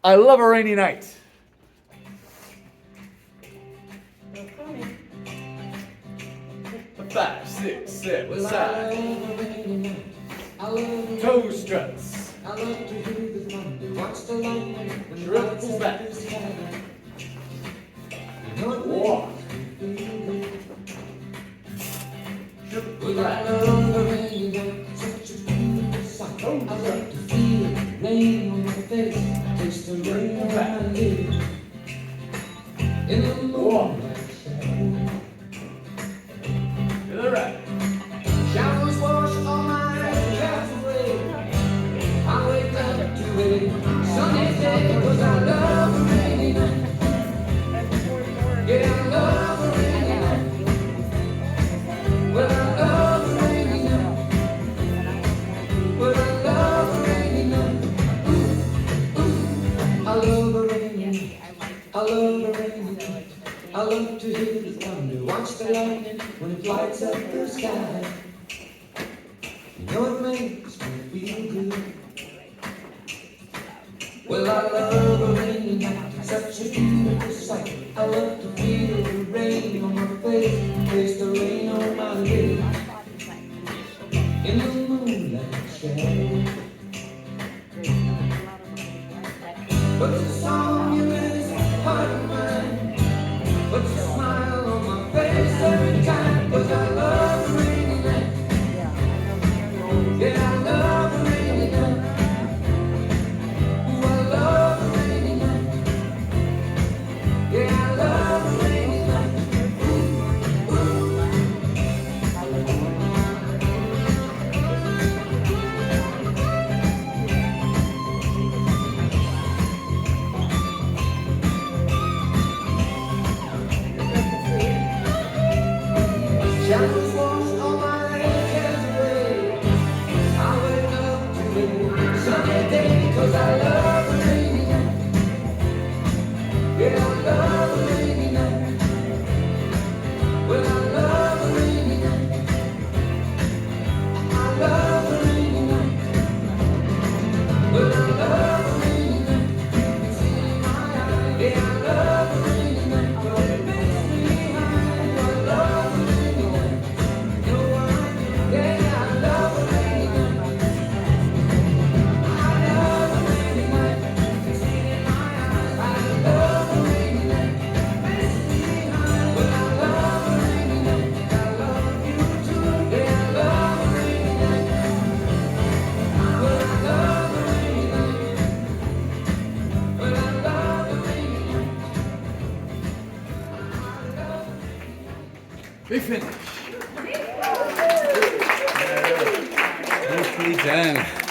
I love a rainy night. Five, six, seven, side. Toe struts. Triple back. Walk. Triple back. Rain on my face, taste the rain on my lips. In the moonlight shadow. To the right. Showers wash all my cares away. I wake up to a sunny day, 'cause I love a rainy night. Yeah, I love a rainy night. Well, I love a rainy night. Well, I love a rainy night. I love a rainy night. I love a rainy night. I love to hear the thunder, watch the lightning when it lights up the sky. You know it makes me feel good. Well, I love a rainy night, such a beautiful sight. I love to feel the rain on my face, taste the rain on my lips. In the moonlight shadow. Puts a song in this heart of mine, puts a smile on my face every time, 'cause I love a rainy night. Yeah, I love a rainy night. Ooh, I love a rainy night. Yeah, I love a rainy night. Ooh, ooh. Shadows wash all my cares away. I wake up to a sunny day, 'cause I love a rainy night. Yeah, I love a rainy night. Well, I love a rainy night. I love a rainy night. Well, I love a rainy night. It's in my eyes. Yeah, I love a rainy night. But it makes me high. I love a rainy night. No, I do. Yeah, I love a rainy night. I love a rainy night. It's in my eyes. I love a rainy night. Makes me high. But I love a rainy night. I love you too. Yeah, I love a rainy night. But I love a rainy night. But I love a rainy night. We finish. Nicely done.